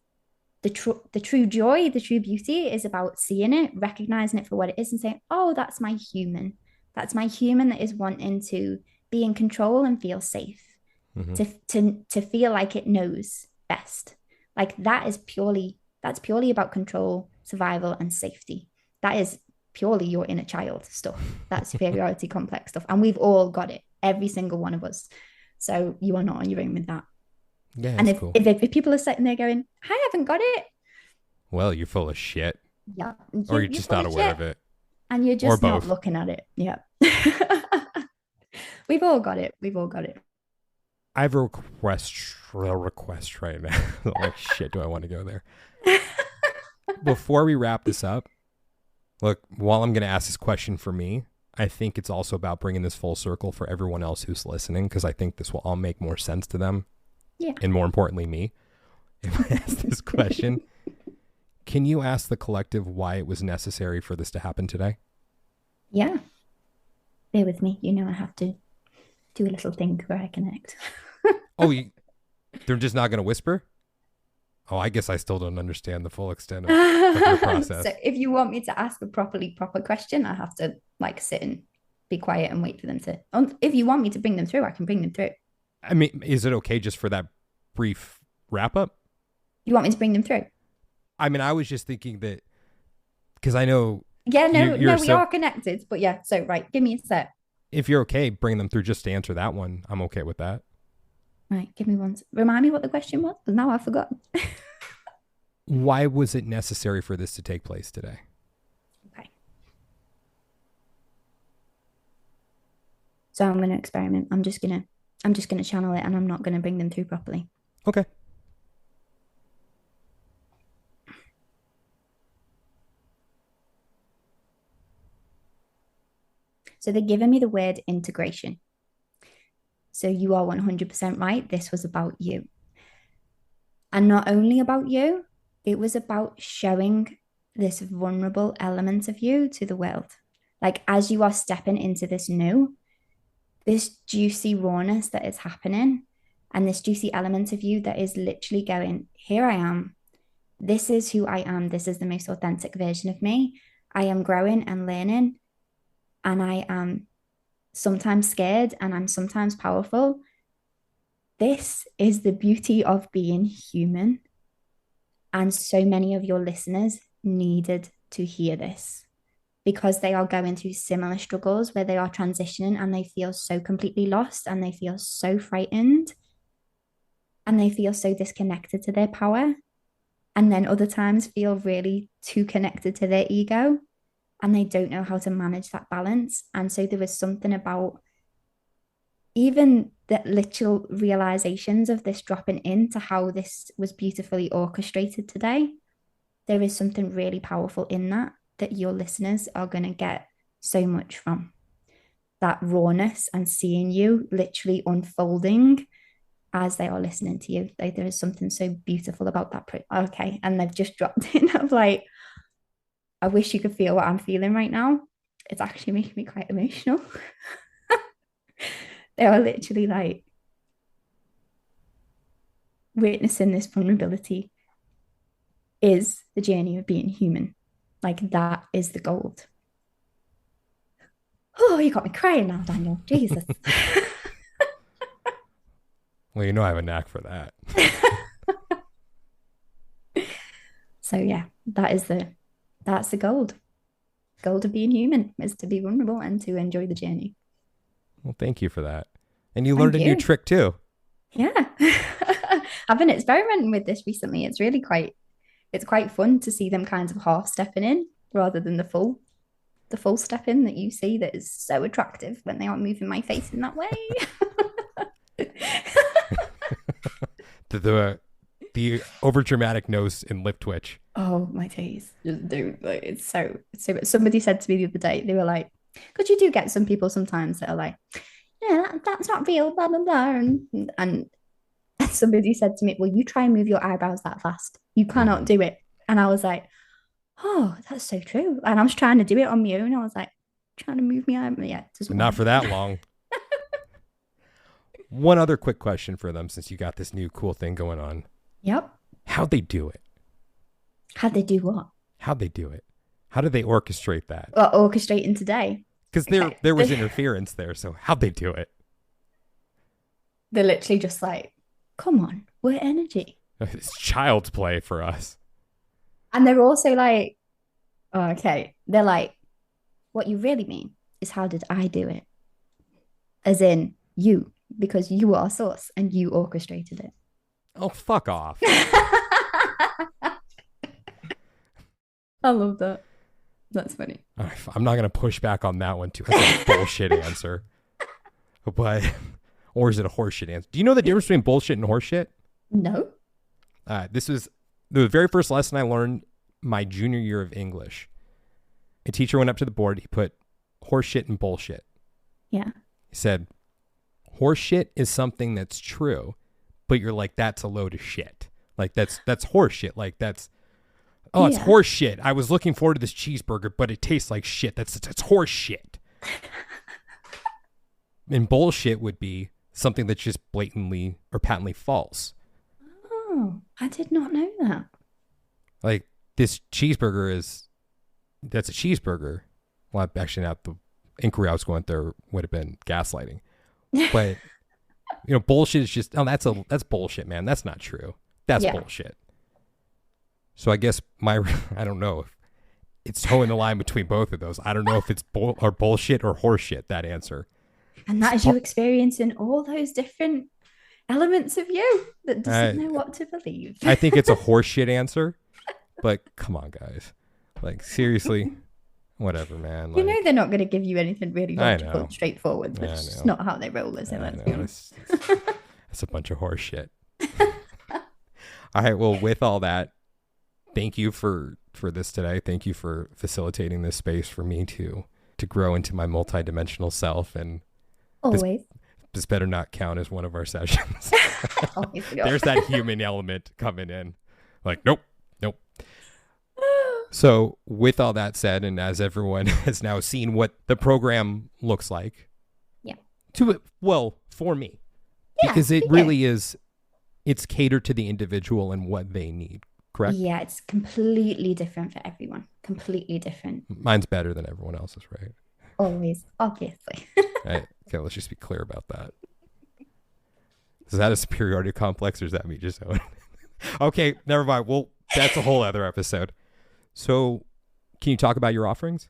The true joy, the true beauty is about seeing it, recognizing it for what it is, and saying, oh, that's my human. That's my human that is wanting to be in control and feel safe, Mm-hmm. to feel like it knows best. Like that's purely about control, survival, and safety. That is purely your inner child stuff, that superiority complex stuff. And we've all got it, every single one of us. So you are not on your own with that. Yeah, And that's if, cool. if people are sitting there going, I haven't got it, Well, you're full of shit. yeah, Or you're just not aware of it. and you're just not both. looking at it. Yeah. We've all got it. We've all got it. I have a request right now. Like, shit, do I want to go there? Before we wrap this up, look, while I'm going to ask this question for me, I think it's also about bringing this full circle for everyone else who's listening, because I think this will all make more sense to them. Yeah. And more importantly, me. If I ask this question, can you ask the collective why it was necessary for this to happen today? Yeah. Bear with me. You know, I have to do a little thing where I connect. Oh, they're just not going to whisper? Oh, I guess I still don't understand the full extent of your process. So if you want me to ask a proper question, I have to like sit and be quiet and wait for them to. If you want me to bring them through, I can bring them through. I mean, is it okay just for that brief wrap up? You want me to bring them through? I mean, I was just thinking that because I know. Yeah, no, we are connected. But yeah, so right, give me a sec. If you're okay bringing them through just to answer that one, I'm okay with that. Right, give me one. Remind me what the question was, because now I've forgotten. Why was it necessary for this to take place today? Okay. So I'm going to experiment. I'm just gonna channel it, and I'm not going to bring them through properly. Okay. So they're giving me the word integration. So you are 100% right. This was about you. And not only about you, it was about showing this vulnerable element of you to the world. Like as you are stepping into this new, this juicy rawness that is happening, and this juicy element of you that is literally going, here I am. This is who I am. This is the most authentic version of me. I am growing and learning, and I am sometimes scared and I'm sometimes powerful. This is the beauty of being human. And so many of your listeners needed to hear this because they are going through similar struggles where they are transitioning and they feel so completely lost and they feel so frightened and they feel so disconnected to their power. And then other times feel really too connected to their ego and they don't know how to manage that balance. And so there was something about even the literal realizations of this dropping into how this was beautifully orchestrated today. There is something really powerful in that your listeners are going to get so much from. That rawness and seeing you literally unfolding as they are listening to you. Like, there is something so beautiful about that. Okay. And they've just dropped in of like, I wish you could feel what I'm feeling right now. It's actually making me quite emotional. They are literally like witnessing this vulnerability is the journey of being human. Like that is the gold. Oh, you got me crying now, Daniel. Jesus. Well, you know I have a knack for that. So yeah, that's the gold. Gold of being human is to be vulnerable and to enjoy the journey. Well, thank you for that. And you learned a new trick too. Yeah. I've been experimenting with this recently. It's really quite fun to see them kinds of half stepping in rather than the full step in that you see that is so attractive when they aren't moving my face in that way. the overdramatic nose and lip twitch. Oh my days. It's so somebody said to me the other day, they were like, because you do get some people sometimes that are like, yeah, that's not real, blah, blah, blah. And somebody said to me, well, you try and move your eyebrows that fast. You cannot do it. And I was like, oh, that's so true. And I was trying to do it on my own. I was like, trying to move my eyebrows. Yeah, not for that long. One other quick question for them, since you got this new cool thing going on. Yep. How'd they do it? How'd they do what? How'd they do it? How did they orchestrate that? Well, orchestrating today. Because there was interference there. So how'd they do it? They're literally just like, come on, we're energy. It's child's play for us. And they're also like, oh, okay. They're like, what you really mean is how did I do it? As in you, because you are source and you orchestrated it. Oh, fuck off. I love that. That's funny. I'm not going to push back on that one too. That's a bullshit answer. But, or is it a horseshit answer? Do you know the difference between bullshit and horseshit? No. This was the very first lesson I learned my junior year of English. A teacher went up to the board. He put horseshit and bullshit. Yeah. He said, horseshit is something that's true, but you're like, that's a load of shit. Like that's horseshit. Like that's, oh, it's horse shit. I was looking forward to this cheeseburger, but it tastes like shit. That's horse shit. And bullshit would be something that's just blatantly or patently false. Oh, I did not know that. Like this cheeseburger that's a cheeseburger. Well, actually not the inquiry I was going there would have been gaslighting. But, bullshit is just, oh, that's bullshit, man. That's not true. That's bullshit. So I guess I don't know if it's towing the line between both of those. I don't know if it's bullshit or horseshit, that answer. And that is you experiencing all those different elements of you that doesn't know what to believe. I think it's a horseshit answer, but come on, guys. Like, seriously, whatever, man. Like, they're not going to give you anything really logical and straightforward. That's just not how they roll, is it? Let's be honest. It's a bunch of horseshit. All right, well, with all that, thank you for this today. Thank you for facilitating this space for me to to grow into my multidimensional self, and Always. this better not count as one of our sessions. Always forgot. There's that human element coming in. Like, nope. So with all that said, and as everyone has now seen what the program looks like, Yeah. For me, Yeah, because it for you. really is, it's catered to the individual and what they need, correct? Yeah, it's completely different for everyone. Completely different. Mine's better than everyone else's, right? Always, obviously. Right. Okay, let's just be clear about that. Is that a superiority complex or is that me just knowing? Okay, never mind. Well, that's a whole other episode. So can you talk about your offerings?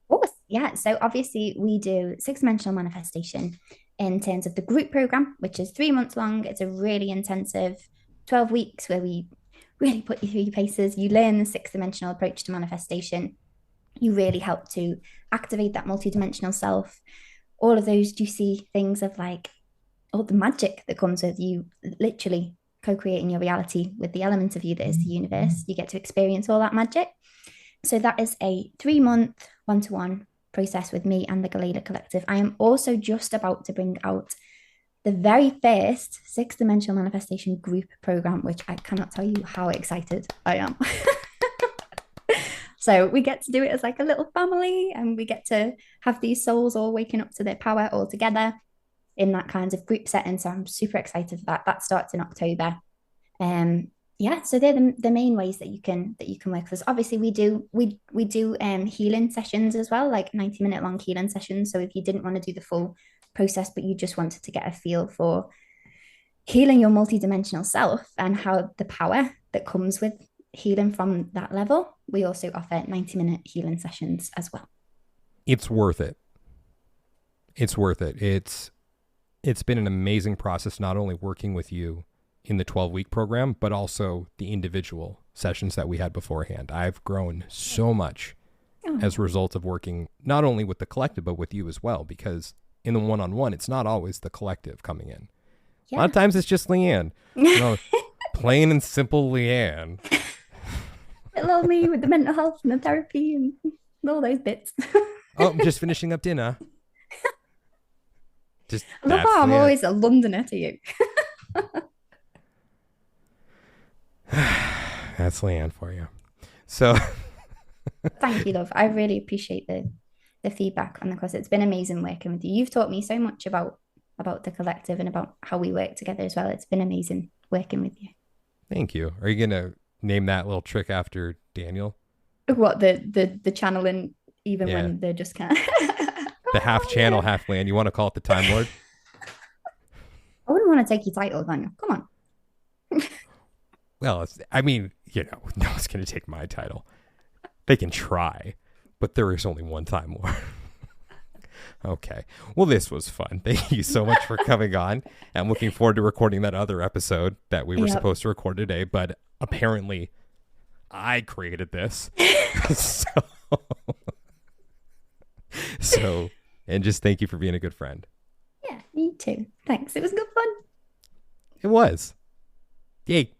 Of course, yeah. So obviously we do six-dimensional manifestation in terms of the group program, which is 3 months long. It's a really intensive 12 weeks where we really put you through your paces. You learn the six-dimensional approach to manifestation. You really help to activate that multidimensional self. All of those juicy things of like all the magic that comes with you literally co-creating your reality with the element of you that is the universe. You get to experience all that magic. So that is a 3-month one-to-one process with me and the Galila Collective. I am also just about to bring out the very first six-dimensional manifestation group program, which I cannot tell you how excited I am. So we get to do it as like a little family, and we get to have these souls all waking up to their power all together in that kind of group setting. So I'm super excited for that. That starts in October. Yeah, so they're the main ways that you can work with us. Obviously, we do healing sessions as well, like 90-minute long healing sessions. So if you didn't want to do the full process, but you just wanted to get a feel for healing your multidimensional self and how the power that comes with healing from that level, we also offer 90-minute healing sessions as well. It's worth it. It's worth it. It's been an amazing process, not only working with you in the 12-week program, but also the individual sessions that we had beforehand. I've grown so much as a result of working not only with the collective, but with you as well, because in the one-on-one, it's not always the collective coming in. Yeah. A lot of times it's just Leanne. Plain and simple Leanne. Little me with the mental health and the therapy and all those bits. Oh, I'm just finishing up dinner. Just I love how I'm always a Londoner to you. That's Leanne for you. So thank you, love. I really appreciate the feedback on the course. It's been amazing working with you. You've taught me so much about the collective and about how we work together as well. It's been amazing working with you. Thank you. Are you gonna name that little trick after Daniel? What, the channeling, even when they're just kind of the half channel, half land. You want to call it the Time Lord? I wouldn't want to take your title, Daniel. Come on. Well, no one's going to take my title. They can try, but there is only one Time Lord. Okay. Well, this was fun. Thank you so much for coming on. I'm looking forward to recording that other episode that we were supposed to record today, but apparently I created this. So, and just thank you for being a good friend. Yeah, you too. Thanks. It was good fun. It was. Yay.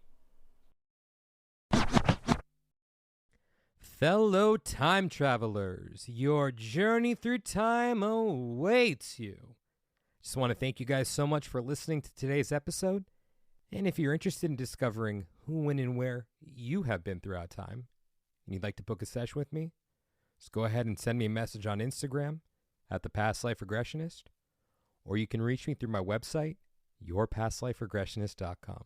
Fellow time travelers, your journey through time awaits you. Just want to thank you guys so much for listening to today's episode. And if you're interested in discovering who, when, and where you have been throughout time, and you'd like to book a session with me, just go ahead and send me a message on Instagram at The Past Life Regressionist, or you can reach me through my website, yourpastliferegressionist.com.